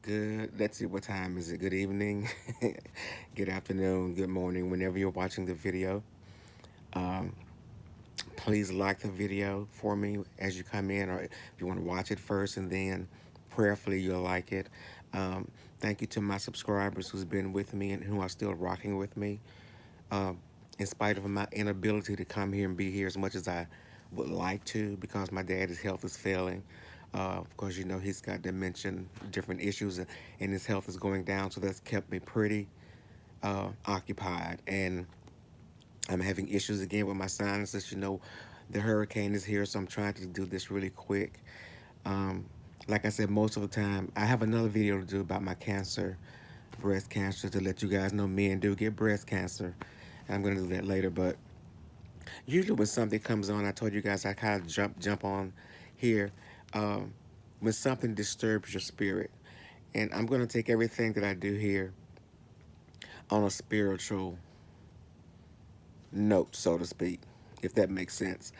Good. Let's see, what time is it? Good evening, good afternoon, good morning, whenever you're watching the video. Um, Please like the video for me as you come in, or if you want to watch it first and then prayerfully you'll like it. Um, Thank you to my subscribers who's been with me and who are still rocking with me. Um, in spite of my inability to come here and be here as much as I would like to, because my dad's health is failing. Of course, you know, he's got dementia, different issues, and his health is going down. So that's kept me pretty occupied. And I'm having issues again with my sinuses. You know, the hurricane is here, so I'm trying to do this really quick. Um, like I said, most of the time, I have another video to do about my cancer, breast cancer, to let you guys know men do get breast cancer. I'm going to do that later, but usually when something comes on, I told you guys I kind of jump on here um, when something disturbs your spirit. And I'm going to take everything that I do here on a spiritual note, so to speak, if that makes sense.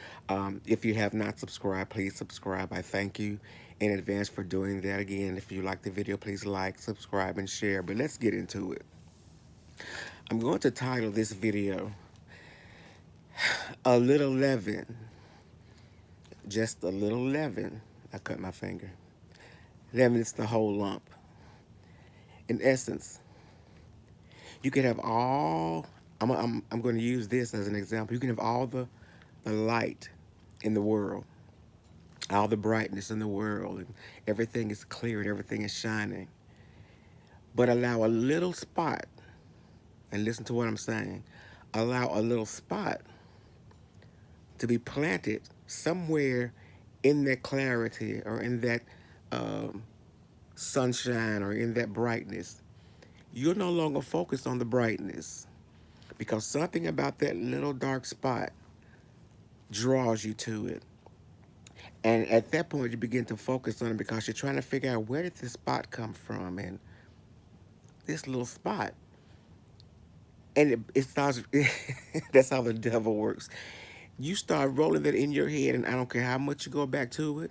If you have not subscribed, please subscribe. I thank you in advance for doing that. Again, if you like the video, please like, subscribe, and share. But let's get into it. I'm going to title this video, A Little Leaven. Just a little leaven. I cut my finger. Leaven is the whole lump. In essence, you could have all, I'm going to use this as an example. You can have all the light in the world, all the brightness in the world, and everything is clear and everything is shining. But allow a little spot, and listen to what I'm saying, allow a little spot to be planted somewhere in that clarity or in that um, sunshine or in that brightness. You're no longer focused on the brightness because something about that little dark spot draws you to it. And at that point, you begin to focus on it because you're trying to figure out, where did this spot come from? And this little spot. And it starts, that's how the devil works. You start rolling that in your head, and I don't care how much you go back to it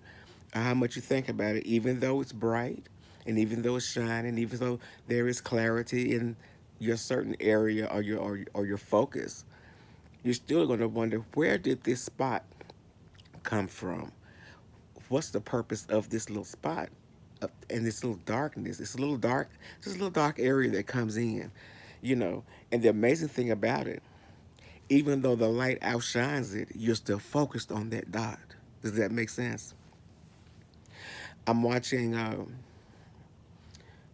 or how much you think about it, even though it's bright and even though it's shining, even though there is clarity in your certain area or your focus, you're still going to wonder, where did this spot come from? What's the purpose of this little spot and this little darkness? It's a little dark, just a little dark area that comes in, you know. And the amazing thing about it, even though the light outshines it, you're still focused on that dot. Does that make sense? I'm watching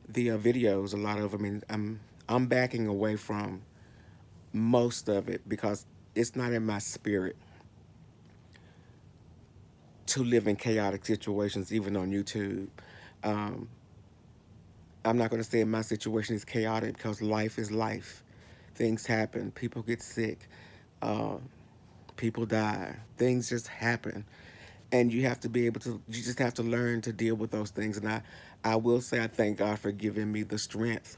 the videos, a lot of them, and I'm backing away from most of it because it's not in my spirit to live in chaotic situations, even on YouTube. Um, I'm not going to say my situation is chaotic because life is life. Things happen. People get sick. Uh, People die. Things just happen. And you have to be able to, you just have to learn to deal with those things. And I will say I thank God for giving me the strength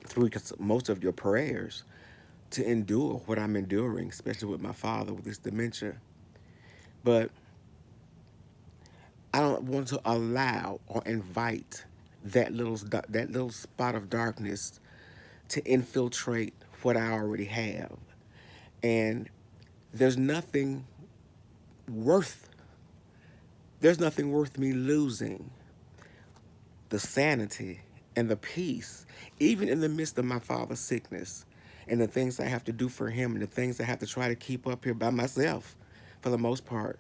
through most of your prayers to endure what I'm enduring, especially with my father with this dementia. But I don't want to allow or invite that little spot of darkness to infiltrate what I already have. And there's nothing worth there's nothing worth me losing the sanity and the peace, even in the midst of my father's sickness and the things I have to do for him and the things I have to try to keep up here by myself for the most part.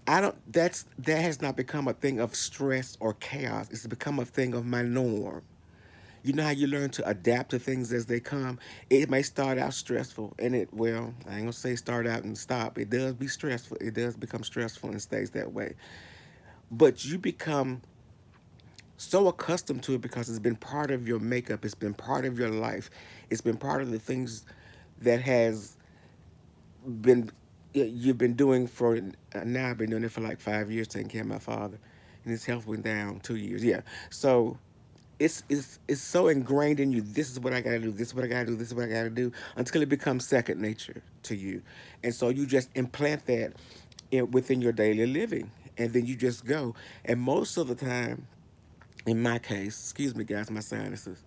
That has not become a thing of stress or chaos. It's become a thing of my norm. You know how you learn to adapt to things as they come? It may start out stressful, and well, I ain't gonna say start out and stop. It does be stressful. It does become stressful and stays that way. But you become so accustomed to it because it's been part of your makeup. It's been part of your life. It's been part of the things that has been you've been doing for now. I've been doing it for like 5 years, taking care of my father, and his health went down 2 years. Yeah, so it's so ingrained in you. This is what I gotta do. This is what I gotta do. This is what I gotta do until it becomes second nature to you, and so you just implant that within your daily living, and then you just go. And most of the time, in my case, excuse me guys, my sinuses,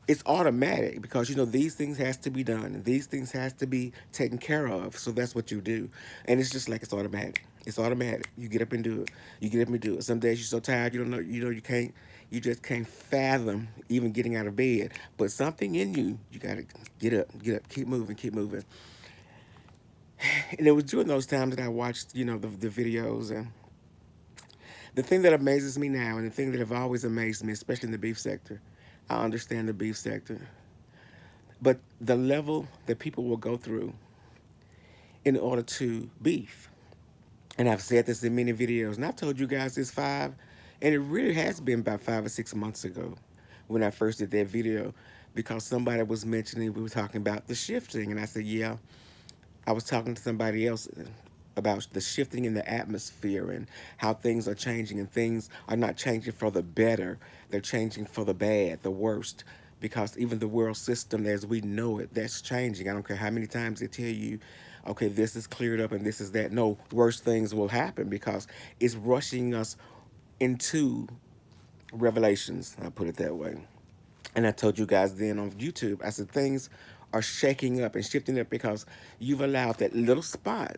it's automatic because you know these things has to be done and these things has to be taken care of. So that's what you do, and it's just like it's automatic. It's automatic. You get up and do it. You get up and do it. Some days you're so tired you don't know. You know you can't. You just can't fathom even getting out of bed. But something in you, you gotta get up, keep moving, keep moving. And it was during those times that I watched, you know, the videos and the thing that amazes me now, and the thing that have always amazed me, especially in the beef sector. I understand the beef sector. But the level that people will go through in order to beef, and I've said this in many videos, and I've told you guys this and it really has been about 5 or 6 months ago when I first did that video, because somebody was mentioning, we were talking about the shifting, and I said, yeah, I was talking to somebody else about the shifting in the atmosphere and how things are changing, and things are not changing for the better. They're changing for the bad, the worst, because even the world system as we know it, that's changing. I don't care how many times they tell you, okay, this is cleared up and this is that. No, worse things will happen because it's rushing us into revelations. I'll put it that way. And I told you guys then on YouTube, I said things are shaking up and shifting up because you've allowed that little spot.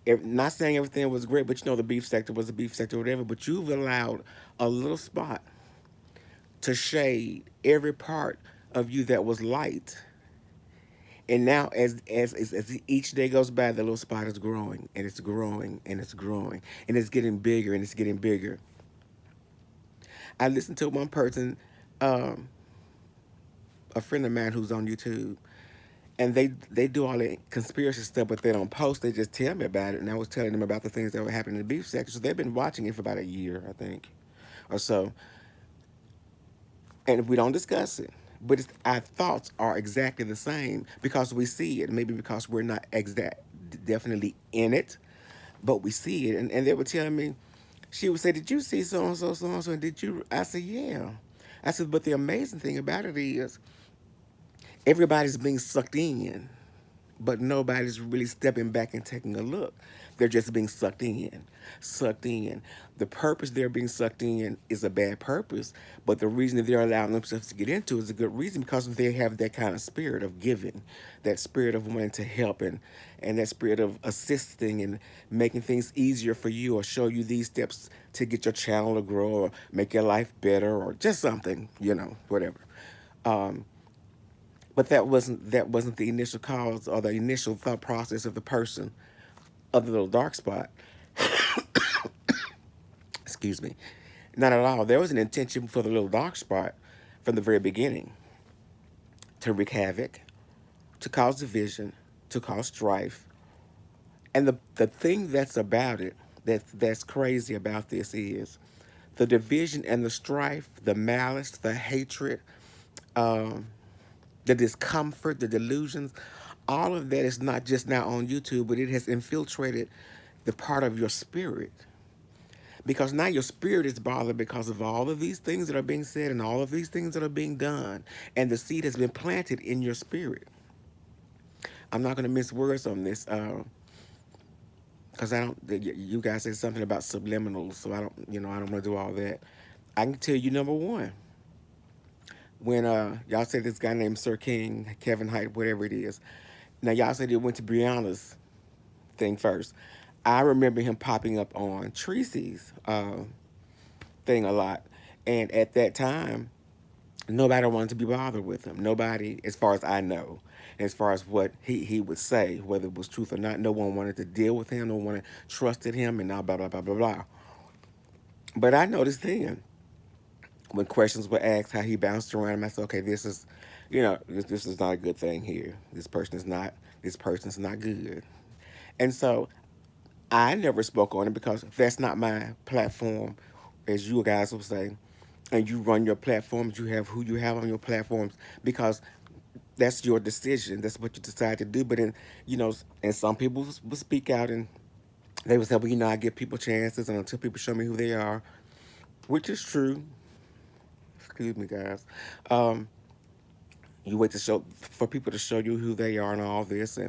Not saying everything was great, but you know the beef sector was a beef sector or whatever, but you've allowed a little spot to shade every part of you that was light. And now as each day goes by, the little spot is growing and it's growing and it's growing and it's getting bigger and it's getting bigger. I listened to one person, um, a friend of mine who's on YouTube, and they do all the conspiracy stuff, but they don't post. They just tell me about it, and I was telling them about the things that were happening in the beef sector. So they've been watching it for about a year, I think, or so. And we don't discuss it, but our thoughts are exactly the same because we see it. Maybe because we're not definitely in it, but we see it. And they were telling me, she would say, "Did you see so and so, so and so? Did you?" I said, "Yeah." I said, "But the amazing thing about it is everybody's being sucked in, but nobody's really stepping back and taking a look. They're just being sucked in, sucked in. The purpose they're being sucked in is a bad purpose, but the reason that they're allowing themselves to get into is a good reason because they have that kind of spirit of giving, that spirit of wanting to help, and that spirit of assisting and making things easier for you or show you these steps to get your channel to grow or make your life better or just something, you know, whatever. Um, but that wasn't the initial cause or the initial thought process of the person of the little dark spot. Excuse me. Not at all. There was an intention for the little dark spot from the very beginning to wreak havoc, to cause division, to cause strife. And the thing that's about it, that's crazy about this is the division and the strife, the malice, the hatred, um, the discomfort, the delusions, all of that is not just now on YouTube, but it has infiltrated the part of your spirit. Because now your spirit is bothered because of all of these things that are being said and all of these things that are being done. And the seed has been planted in your spirit. I'm not going to mince words on this because I don't, you guys said something about subliminals, so I don't want to do all that. I can tell you number one, when y'all said this guy named Sir King, Kevin Height, whatever it is. Now y'all said it went to Brianna's thing first. I remember him popping up on Tracy's thing a lot. And at that time, nobody wanted to be bothered with him. Nobody, as far as I know, as far as what he would say, whether it was truth or not, no one wanted to deal with him. No one trusted him and all blah, blah, blah, blah, blah. But I noticed then, when questions were asked, how he bounced around, I said, okay, this is, this is not a good thing here. This person's not good. And so I never spoke on it because that's not my platform, as you guys will say. And you run your platforms, you have who you have on your platforms because that's your decision. That's what you decide to do. But and some people will speak out and they would say, well, I give people chances and until people show me who they are, which is true. Excuse me, guys. Um, you wait for people to show you who they are and all this.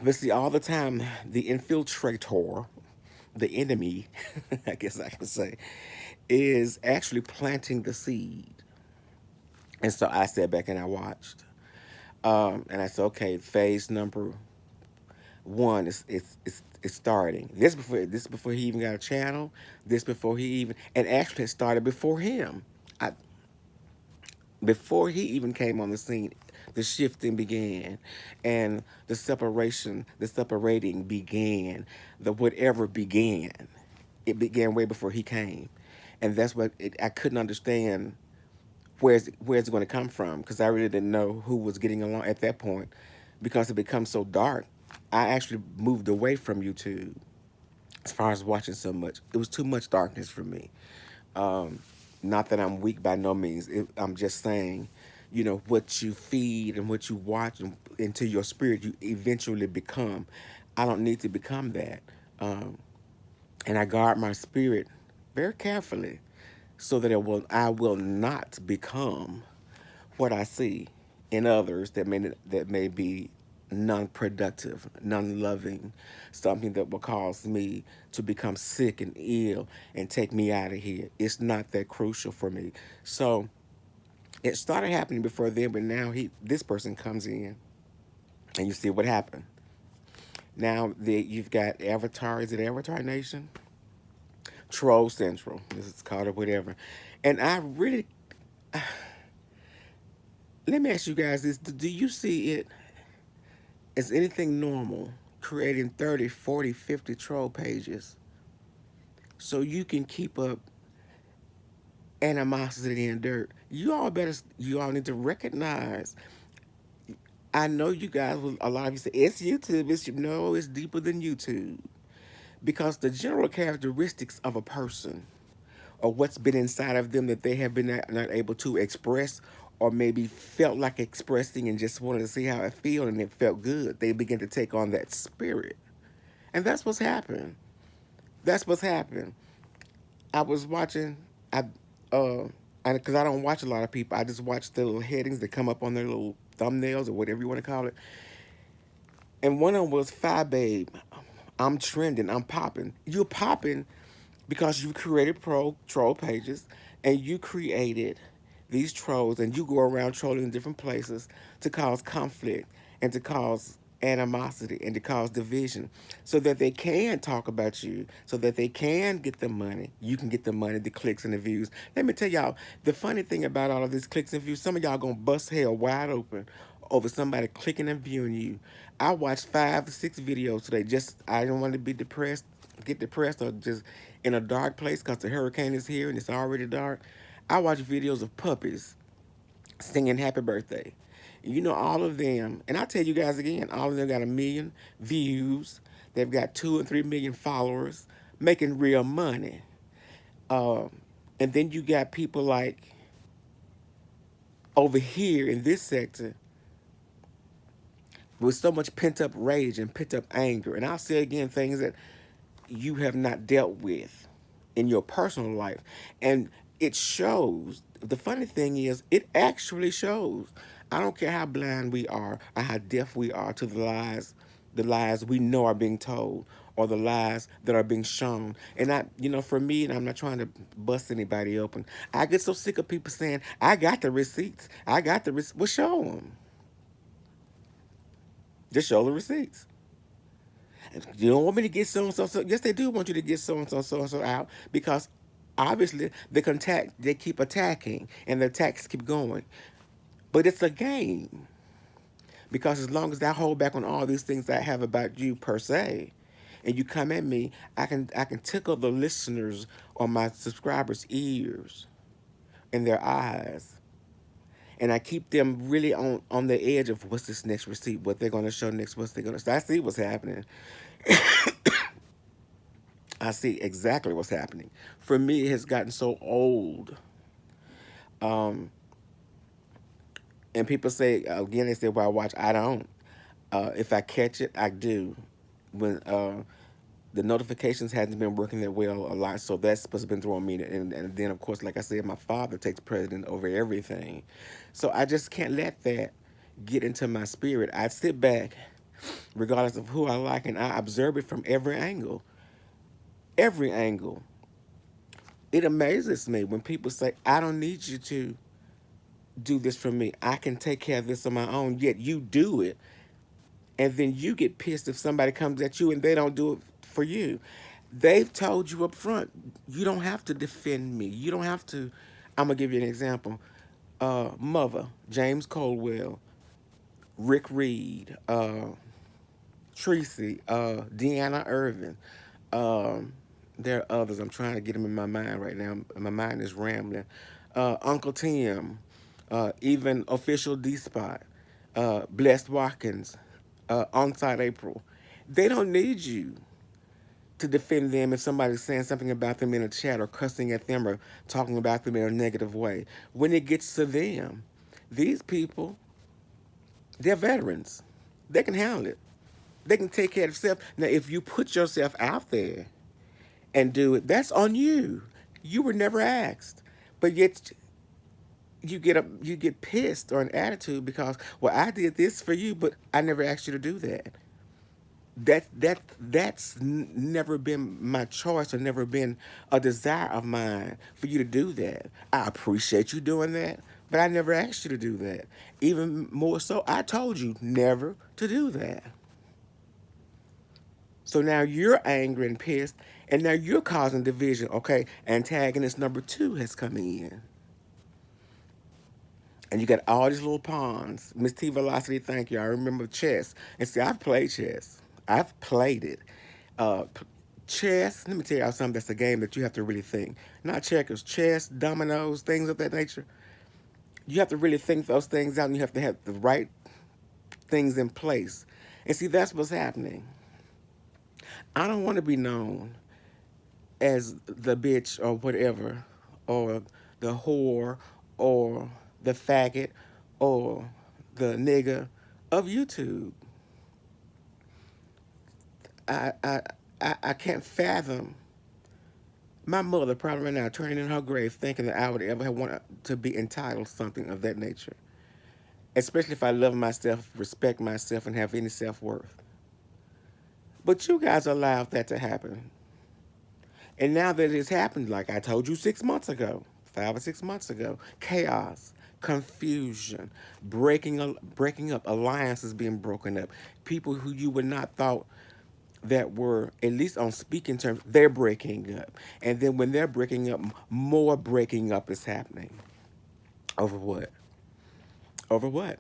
But see, all the time, the infiltrator the enemy, I guess I can say, is actually planting the seed. And so I sat back and I watched. And I said, okay, phase number one is starting. This before he even got a channel. This before he even, and actually it started before him. I, before he even came on the scene, the shifting began, and the separating began, the whatever began. It began way before he came, and that's what I couldn't understand. Where's it going to come from? Because I really didn't know who was getting along at that point, because it becomes so dark. I actually moved away from YouTube as far as watching so much. It was too much darkness for me. Um, Not that I'm weak by no means. I'm just saying, what you feed and what you watch into your spirit, you eventually become. I don't need to become that. Um, and I guard my spirit very carefully so that I will not become what I see in others that may be non-productive, non-loving, something that will cause me to become sick and ill and take me out of here. It's not that crucial for me. So it started happening before then, but now this person comes in and you see what happened. Now you've got Avatar. Is it Avatar Nation? Troll Central. This is called or whatever. And I really, let me ask you guys this: do you see it as anything normal creating 30, 40, 50 troll pages so you can keep up animosity and dirt? You all need to recognize. I know you guys a lot of you say it's YouTube. No, it's deeper than YouTube, because the general characteristics of a person, or what's been inside of them that they have been not able to express, or maybe felt like expressing and just wanted to see how it felt and it felt good, they begin to take on that spirit. And that's what's happened. That's what's happened. I was watching, uh, because I don't watch a lot of people. I just watch the little headings that come up on their little thumbnails or whatever you want to call it. And one of them was "Fi Babe, I'm trending, I'm popping." You're popping because you created troll pages, and you created these trolls, and you go around trolling in different places to cause conflict and to cause animosity and to cause division, so that they can talk about you, so that they can get the money. You can get the money, the clicks and the views. Let me tell y'all, the funny thing about all of these clicks and views, some of y'all gonna bust hell wide open over somebody clicking and viewing you. I watched 5 to 6 videos today. Just I don't want to be depressed, get depressed, or just in a dark place because the hurricane is here and it's already dark. I watch videos of puppies singing happy birthday. All of them, and I tell you guys again, all of them got 1 million views. They've got 2 and 3 million followers, making real money. Um, and then you got people like over here in this sector with so much pent up rage and pent up anger. And I'll say again, things that you have not dealt with in your personal life. And it shows. The funny thing is, it actually shows. I don't care how blind we are or how deaf we are to the lies we know are being told, or the lies that are being shown. And for me, and I'm not trying to bust anybody open, I get so sick of people saying, I got the receipts. I got the receipts. Well, show them. Just show the receipts. You don't want me to get so and so. Yes, they do want you to get so and so out, because obviously they keep attacking, and the attacks keep going. But it's a game, because as long as I hold back on all these things I have about you per se, and you come at me, I can tickle the listeners or my subscribers' ears and their eyes, and I keep them really on the edge of what's this next receipt, what they're going to show next, what's they going to. I see what's happening. I see exactly what's happening. For me, it has gotten so old. Um, and people say, again, they say, well, I watch. I don't. If I catch it, I do. When the notifications hadn't been working that well a lot, so that's supposed to been throwing me. And then, of course, like I said, my father takes precedent over everything. So I just can't let that get into my spirit. I sit back, regardless of who I like, and I observe it from every angle. every angle. It amazes me when people say, I don't need you to do this for me. I can take care of this on my own, yet you do it. And then you get pissed if somebody comes at you and they don't do it for you. They've told you up front, you don't have to defend me. You don't have to. I'm going to give you an example. Mother, James Colwell, Rick Reed, Tracy, Deanna Irvin. Um, there are others. I'm trying to get them in my mind right now. My mind is rambling. Uncle Tim, even Official D Spot, Blessed Watkins, Onside April. They don't need you to defend them if somebody's saying something about them in a chat or cussing at them or talking about them in a negative way. When it gets to them, these people, they're veterans. They can handle it. They can take care of themselves. Now, if you put yourself out there and do it, that's on you. You were never asked, but yet you get pissed or an attitude because, well, I did this for you, but I never asked you to do that. That's never been my choice or never been a desire of mine for you to do that. I appreciate you doing that, but I never asked you to do that. Even more so, I told you never to do that. So now you're angry and pissed, and now you're causing division. Okay, antagonist number two has come in. And you got all these little pawns. Miss T Velocity, thank you. I remember chess. And see, I've played chess. I've played it. Uh, p- Chess, let me tell you something that's a game that you have to really think. Not checkers, chess, dominoes, things of that nature. You have to really think those things out and you have to have the right things in place. And see, that's what's happening. I don't want to be known as the bitch or whatever, or the whore, or the faggot, or the nigga of YouTube. I I I can't fathom my mother probably right now turning in her grave thinking that I would ever have wanted to be entitled something of that nature. Especially if I love myself, respect myself, and have any self worth. But you guys allowed that to happen. And now that it's happened, like I told you 6 months ago, 5 or 6 months ago, chaos, confusion, breaking up, alliances being broken up, people who you would not thought that were at least on speaking terms, they're breaking up, and then when they're breaking up, more breaking up is happening. Over what? Over what?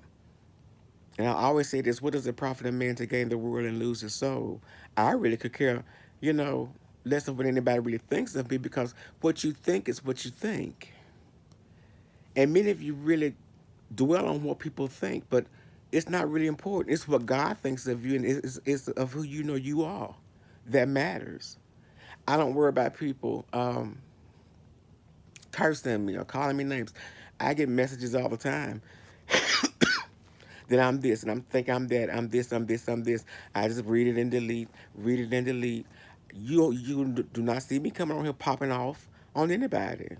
And I always say this: what does it profit a man to gain the world and lose his soul? I really could care, you know, less of what anybody really thinks of me because what you think is what you think. And many of you really dwell on what people think, but it's not really important. It's what God thinks of you and it's of who you know you are that matters. I don't worry about people cursing me or calling me names. I get messages all the time that I'm this and I'm think I'm that, I'm this, I'm this, I'm this. I just read it and delete, read it and delete. You do not see me coming on here popping off on anybody.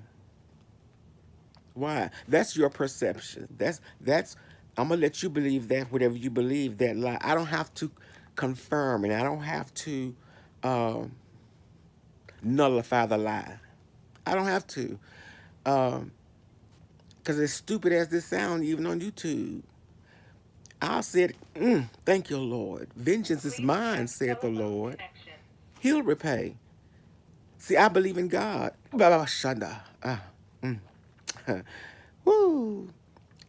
Why? That's your perception. That's I'm gonna let you believe that whatever you believe that lie. I don't have to confirm and I don't have to um, nullify the lie. I don't have to. Um, Cause as stupid as this sound, even on YouTube, I said, "Thank you, Lord. Vengeance is mine," saith the Lord. He'll repay. See, I believe in God. Baba Shanda. Mm. Woo.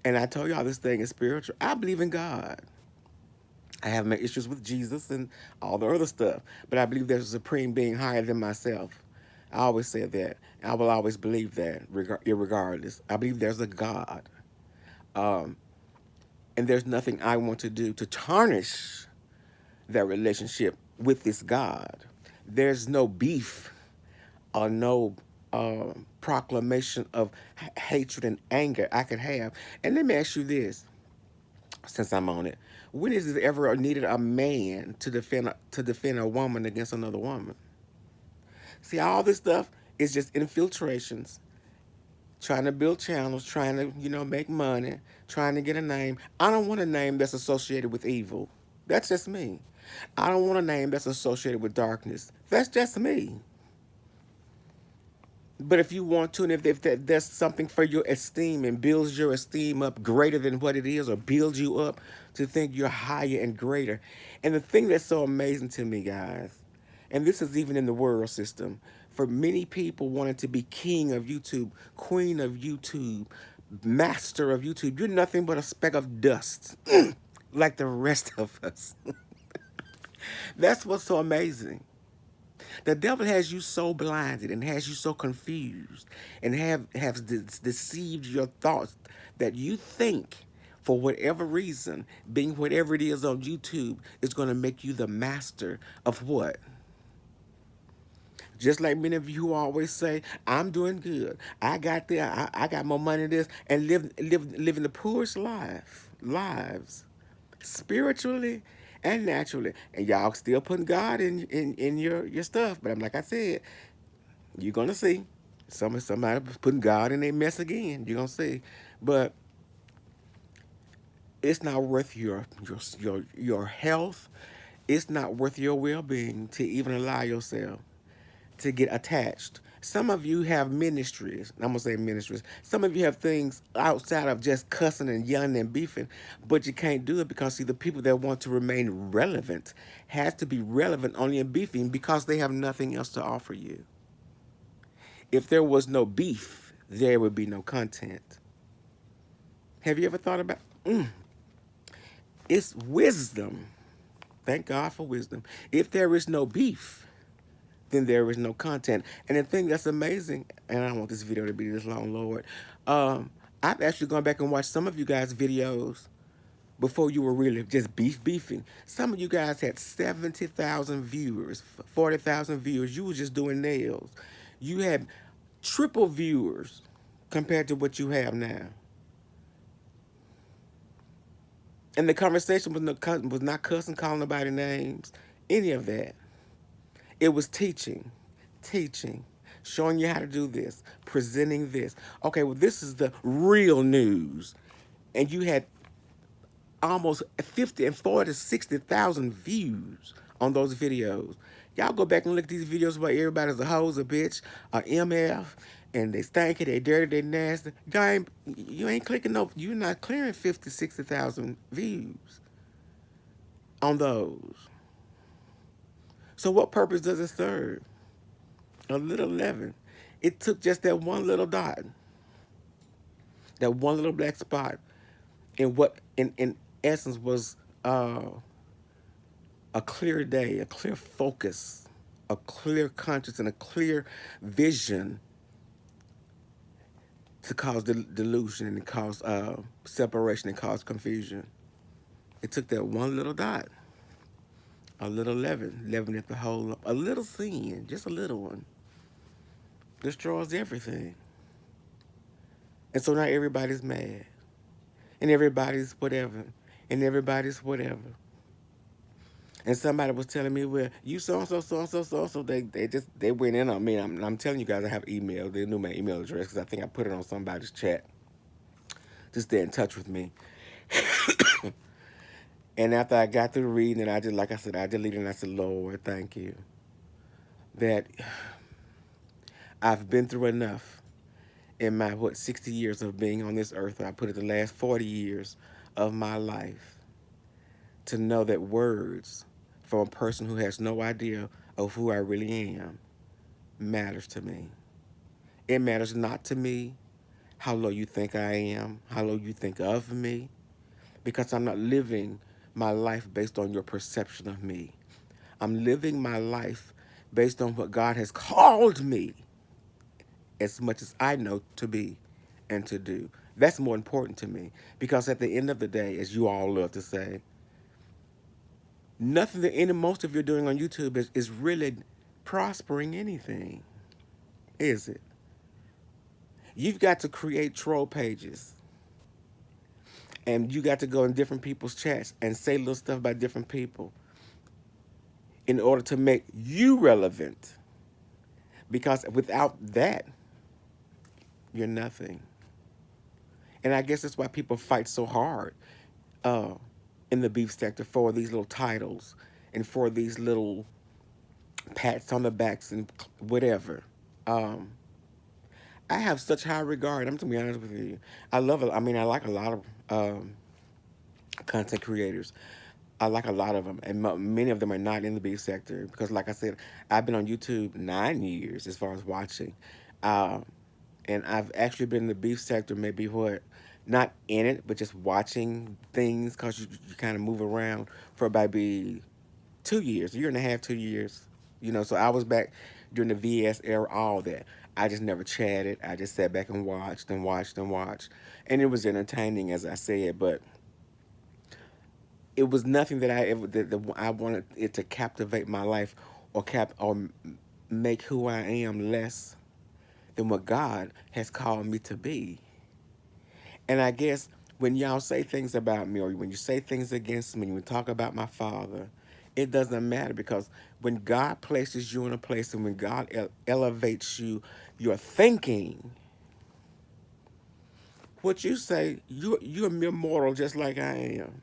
And I told y'all this thing is spiritual. I believe in God. I have my issues with Jesus and all the other stuff, but I believe there's a supreme being higher than myself. I always say that. I will always believe that, irregardless. I believe there's a God, um, and there's nothing I want to do to tarnish that relationship with this God. There's no beef or no proclamation of hatred and anger I could have. And let me ask you this: since I'm on it, when is it ever needed a man to defend a woman against another woman? See, all this stuff is just infiltrations, trying to build channels, trying to make money, trying to get a name. I don't want a name that's associated with evil. That's just me. I don't want a name that's associated with darkness. That's just me. But if you want to, and if there's something for your esteem and builds your esteem up greater than what it is, or builds you up to think you're higher and greater. And the thing that's so amazing to me, guys, and this is even in the world system, for many people wanting to be king of YouTube, queen of YouTube, master of YouTube, you're nothing but a speck of dust, like the rest of us. That's what's so amazing. The devil has you so blinded and has you so confused and has deceived your thoughts that you think, for whatever reason, being whatever it is on YouTube is going to make you the master of what? Just like many of you who always say, I'm doing good. I got there. I got more money than this, and living the poorest lives, spiritually and naturally. And y'all still putting God in your stuff. But I'm like I said, you're gonna see. Somebody putting God in their mess again. You're gonna see. But it's not worth your health. It's not worth your well-being to even allow yourself to get attached. Some of you have ministries. I'm gonna say ministries. Some of you have things outside of just cussing and yelling and beefing, but you can't do it because see, the people that want to remain relevant has to be relevant only in beefing because they have nothing else to offer you. If there was no beef, there would be no content. Have you ever thought about? It's wisdom. Thank God for wisdom. If there is no beef, then there is no content. And the thing that's amazing, and I don't want this video to be this long, Lord. I've actually gone back and watched some of you guys' videos before you were really just beefing. Some of you guys had 70,000 viewers, 40,000 viewers. You were just doing nails. You had triple viewers compared to what you have now. And the conversation was not cussing, calling nobody names, any of that. It was teaching, showing you how to do this, presenting this. Okay, well, this is the real news. And you had almost 50 and 40 to 60,000 views on those videos. Y'all go back and look at these videos where everybody's a hoes, a bitch, a MF, and they stanky, they dirty, they nasty. You ain't clicking no, you're not clearing 50, 60,000 views on those. So what purpose does it serve? A little leaven. It took just that one little dot, that one little black spot, in what in essence was a clear day, a clear focus, a clear conscience, and a clear vision to cause delusion and cause separation and cause confusion. It took that one little dot, a little leaven at the whole, a little sin, just a little one, destroys everything. And so now everybody's mad, and everybody's whatever, and everybody's whatever. And somebody was telling me, well, you so-and-so, so-and-so, so-and-so, they went in on me. I'm telling you guys, I have email. They knew my email address because I think I put it on somebody's chat to stay in touch with me. And after I got through reading it, I just, like I said, I deleted it and I said, Lord, thank you. That I've been through enough in my, 60 years of being on this earth. I put it the last 40 years of my life to know that words from a person who has no idea of who I really am matters to me. It matters not to me how low you think I am, how low you think of me, because I'm not living my life based on your perception of me. I'm living my life based on what God has called me as much as I know to be and to do. That's more important to me, because at the end of the day, as you all love to say, nothing that most of you're doing on YouTube is really prospering anything, is it? You've got to create troll pages, and you got to go in different people's chats and say little stuff about different people in order to make you relevant. Because without that, you're nothing. And I guess that's why people fight so hard in the beef sector for these little titles and for these little pats on the backs and whatever. I have such high regard. I'm to be honest with you. I love it. I mean, I like a lot of content creators. I like a lot of them, and many of them are not in the beef sector because, like I said, I've been on YouTube 9 years as far as watching, uh, and I've actually been in the beef sector maybe what, not in it, but just watching things because you kind of move around for about maybe 2 years, a year and a half, 2 years. So I was back during the VS era, all that. I just never chatted. I just sat back and watched and watched and watched, and it was entertaining, as I said, but it was nothing that I ever that I wanted it to captivate my life or make who I am less than what God has called me to be. And I guess when y'all say things about me or when you say things against me, when you talk about my father, it doesn't matter because when God places you in a place and when God elevates you, your thinking, what you say, you're a mere mortal just like I am.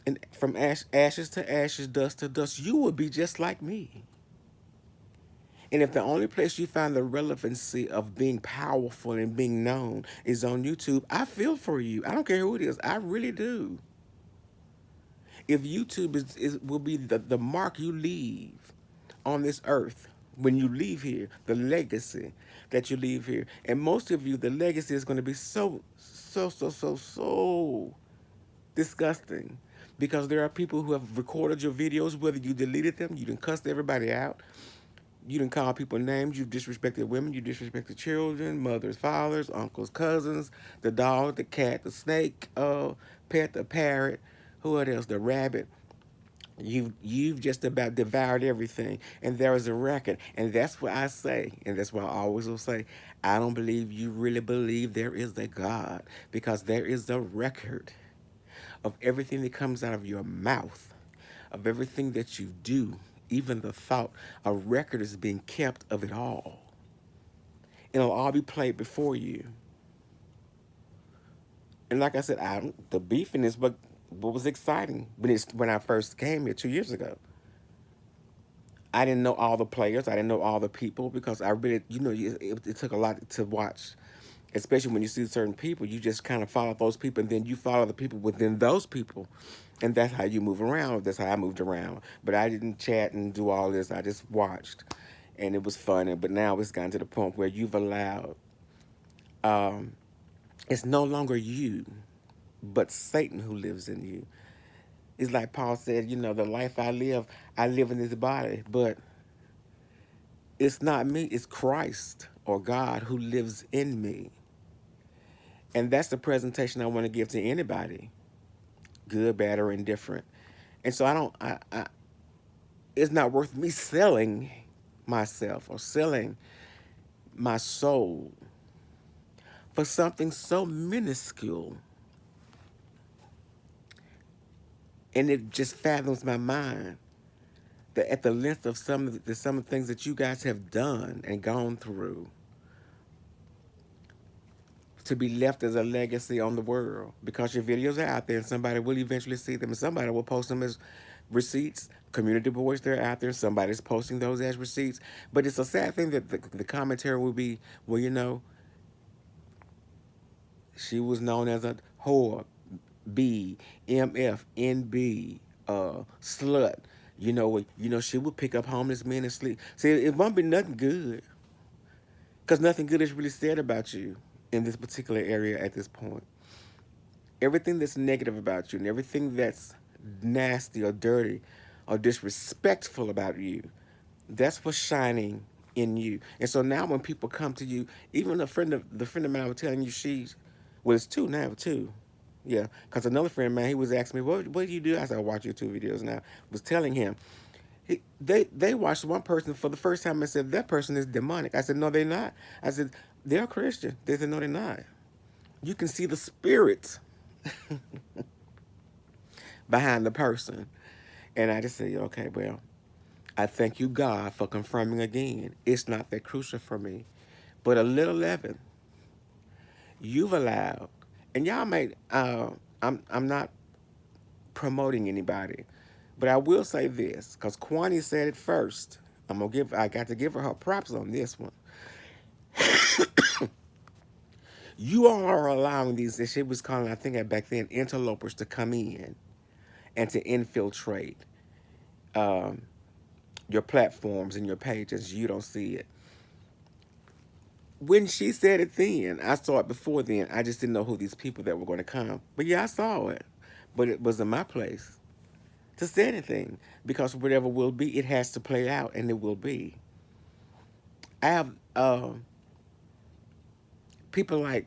And from ashes to ashes, dust to dust, you will be just like me. And if the only place you find the relevancy of being powerful and being known is on YouTube, I feel for you. I don't care who it is. I really do. If YouTube will be the mark you leave on this earth when you leave here, the legacy that you leave here. And most of you, the legacy is going to be so disgusting because there are people who have recorded your videos, whether you deleted them, you didn't cuss everybody out, you didn't call people names, you've disrespected women, you disrespected children, mothers, fathers, uncles, cousins, the dog, the cat, the snake, pet, the parrot, who else, the rabbit. You've just about devoured everything, and there is a record, and that's what I say, and that's what I always will say. I don't believe you really believe there is a God because there is a record of everything that comes out of your mouth, of everything that you do, even the thought. A record is being kept of it all. It'll all be played before you. And like I said, the beefing is what was exciting when I first came here 2 years ago. I didn't know all the players. I didn't know all the people because I really, it took a lot to watch, especially when you see certain people. You just kind of follow those people, and then you follow the people within those people, and that's how you move around. That's how I moved around. But I didn't chat and do all this. I just watched, and it was funny. But now it's gotten to the point where you've allowed. Um, it's no longer you, but Satan who lives in you. It's like Paul said, the life I live in this body, but it's not me, it's Christ or God who lives in me. And that's the presentation I want to give to anybody, good, bad, or indifferent. And so it's not worth me selling myself or selling my soul for something so minuscule. And it just fathoms my mind that at the length of some of the things that you guys have done and gone through to be left as a legacy on the world because your videos are out there and somebody will eventually see them and somebody will post them as receipts. Community boards, they're out there. Somebody's posting those as receipts. But it's a sad thing that the commentary will be, well, she was known as a whore, B, MF, NB, slut. She would pick up homeless men and sleep. See, it won't be nothing good because nothing good is really said about you in this particular area at this point. Everything that's negative about you and everything that's nasty or dirty or disrespectful about you, that's what's shining in you. And so now when people come to you, even the friend of mine was telling you it's two now, two. Yeah, because another friend of mine, he was asking me, what do you do? I said, I watch your 2 videos now. Was telling him, they watched one person for the first time and said, that person is demonic. I said, no, they're not. I said, they're Christian. They said, no, they're not. You can see the spirit behind the person. And I just said, okay, well, I thank you, God, for confirming again. It's not that crucial for me. But a little leaven, you've allowed, and y'all may, I'm not promoting anybody, but I will say this, because Kwani said it first. I got to give her props on this one. You all are allowing these, as she was calling, I think back then, interlopers to come in and to infiltrate um, your platforms and your pages. You don't see it. When she said it then, I saw it before then. I just didn't know who these people that were going to come. But yeah, I saw it. But it wasn't my place to say anything because whatever will be, it has to play out and it will be. I have people like,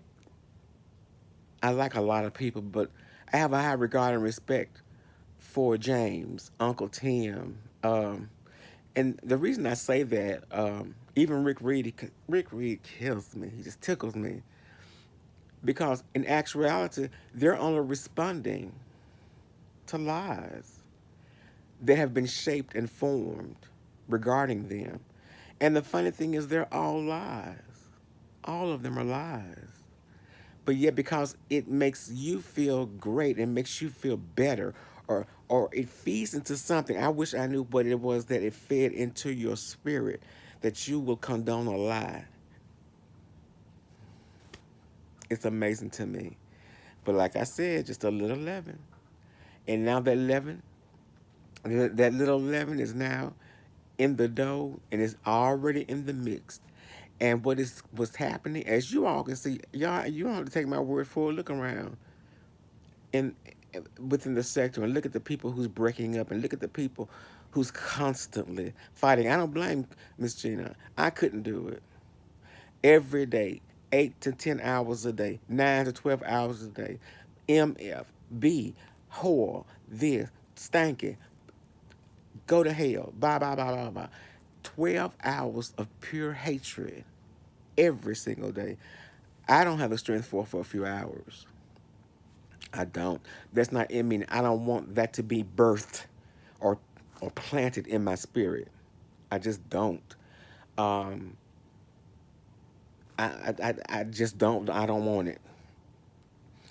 I like a lot of people, but I have a high regard and respect for James, Uncle Tim. And the reason I say that, even Rick Reed kills me. He just tickles me because in actuality, they're only responding to lies that have been shaped and formed regarding them. And the funny thing is, they're all lies. All of them are lies. But yet, because it makes you feel great, it makes you feel better, or it feeds into something. I wish I knew what it was that it fed into your spirit, that you will condone a lie. It's amazing to me. But like I said, just a little leaven. And now that leaven, that little leaven is now in the dough and is already in the mix. And what's happening, as you all can see, y'all, you don't have to take my word for it. Look around in within the sector and look at the people who's breaking up and look at the people who's constantly fighting. I don't blame Miss Gina. I couldn't do it. Every day, 8 to 10 hours a day, 9 to 12 hours a day. MF, B, whore, this, stanky, go to hell, blah, blah, blah, blah, blah. 12 hours of pure hatred every single day. I don't have the strength for a few hours. I don't. That's not in me. I don't want that to be birthed or or planted in my spirit. I just don't. Um, I just don't. I don't want it.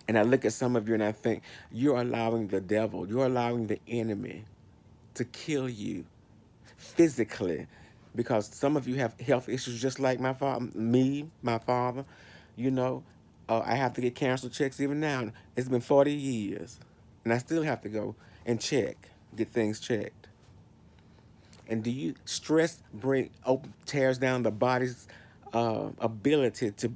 And I look at some of you and I think you're allowing the devil, you're allowing the enemy to kill you physically, because some of you have health issues just like my father, me, my father. You know, I have to get cancer checks even now. It's been 40 years, and I still have to go and check, get things checked. And do you stress tears down the body's ability to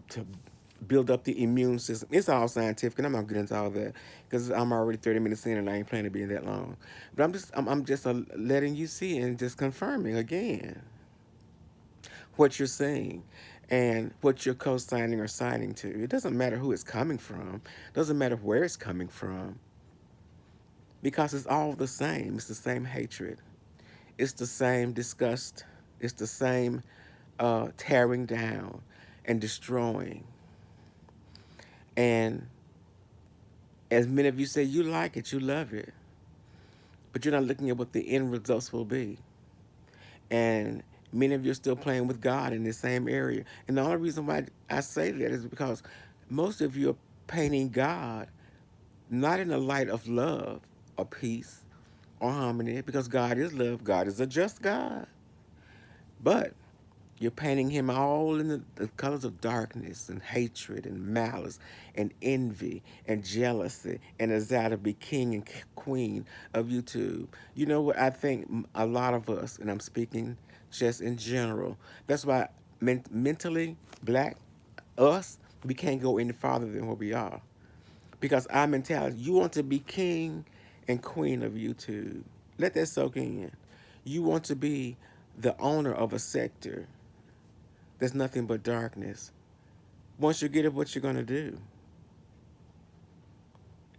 build up the immune system? It's all scientific, and I'm not getting into all that because I'm already 30 minutes in, and I ain't planning to be in that long. But I'm just letting you see and just confirming again what you're saying and what you're co-signing or signing to. It doesn't matter who it's coming from. It doesn't matter where it's coming from because it's all the same. It's the same hatred. It's the same disgust. It's the same tearing down and destroying. And as many of you say, you like it, you love it, but you're not looking at what the end results will be. And many of you are still playing with God in the same area. And the only reason why I say that is because most of you are painting God not in the light of love or peace or harmony, because God is love. God is a just God. But you're painting him all in the colors of darkness and hatred and malice and envy and jealousy and a desire to be king and queen of YouTube. You know what? I think a lot of us, and I'm speaking just in general, that's why mentally, black, us, we can't go any farther than where we are. Because our mentality, you want to be king and queen of YouTube. Let that soak in. You want to be the owner of a sector. There's nothing but darkness. Once you get it, what you're going to do?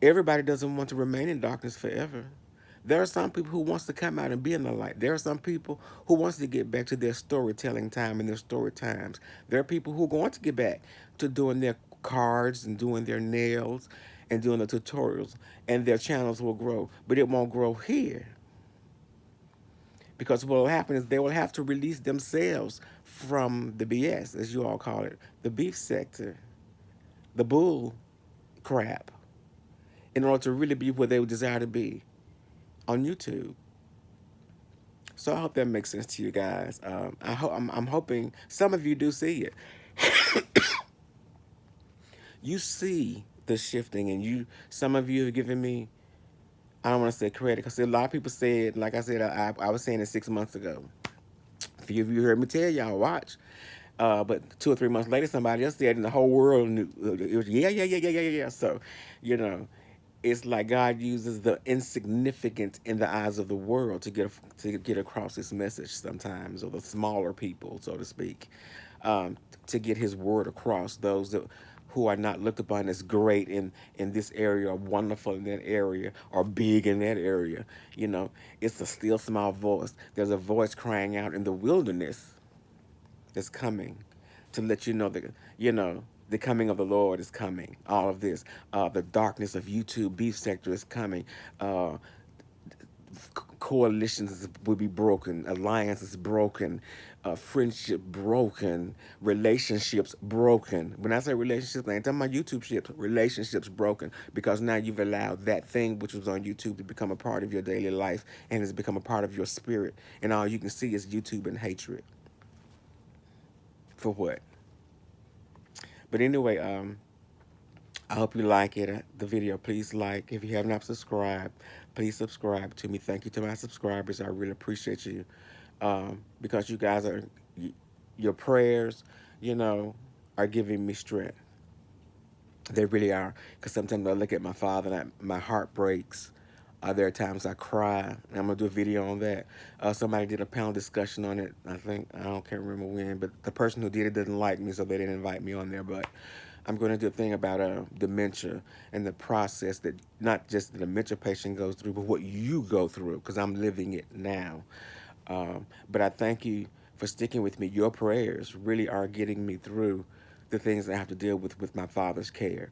Everybody doesn't want to remain in darkness forever. There are some people who wants to come out and be in the light. There are some people who wants to get back to their storytelling time and their story times. There are people who are going to get back to doing their cards and doing their nails and doing the tutorials, and their channels will grow. But it won't grow here. Because what will happen is they will have to release themselves from the BS, as you all call it, the beef sector, the bull crap, in order to really be where they would desire to be on YouTube. So I hope that makes sense to you guys. I'm hoping some of you do see it. you see the shifting, and some of you have given me, I don't want to say credit, because a lot of people said, like I said, I was saying it 6 months ago. A few of you heard me tell y'all, watch. But 2 or 3 months later, somebody else said, and the whole world knew. It was, yeah, yeah, yeah, yeah, yeah, yeah. So, you know, it's like God uses the insignificant in the eyes of the world to get across His message sometimes, or the smaller people, so to speak, to get His word across. Those who are not looked upon as great in this area, or wonderful in that area, or big in that area. It's a still small voice. There's a voice crying out in the wilderness that's coming to let you know that, the coming of the Lord is coming. All of this, the darkness of YouTube beef sector is coming. Uh, Coalitions will be broken, alliances broken, friendship broken, relationships broken. When I say relationships, I ain't talking about YouTube shit. Relationships broken, because now you've allowed that thing which was on YouTube to become a part of your daily life, and it's become a part of your spirit. And all you can see is YouTube and hatred. For what? But anyway, I hope you like it. The video, please like. If you have not subscribed, please subscribe to me. Thank you to my subscribers. I really appreciate you, because you guys your prayers, you know, are giving me strength. They really are. Because sometimes I look at my father and my heart breaks. There are times I cry. I'm gonna do a video on that. Somebody did a panel discussion on it. Can't remember when, but the person who did it didn't like me, so they didn't invite me on there. But I'm going to do a thing about dementia, and the process that not just the dementia patient goes through, but what you go through, because I'm living it now. But I thank you for sticking with me. Your prayers really are getting me through the things I have to deal with my father's care.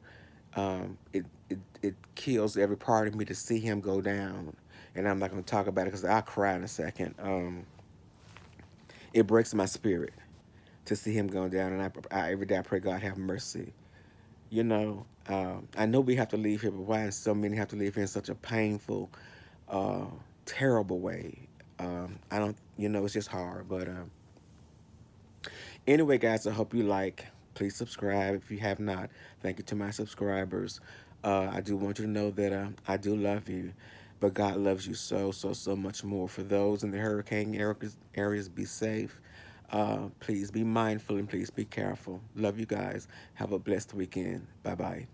It kills every part of me to see him go down, and I'm not going to talk about it because I'll cry in a second. It breaks my spirit to see him going down, and every day I pray God have mercy. I know we have to leave here, but why so many have to leave here in such a painful, uh, terrible way? I don't, it's just hard. But anyway, guys, I hope you like. Please subscribe if you have not. Thank you to my subscribers. I do want you to know that I do love you, but God loves you so, so, so much more. For those in the hurricane areas, be safe. Please be mindful, and please be careful. Love you guys. Have a blessed weekend. Bye-bye.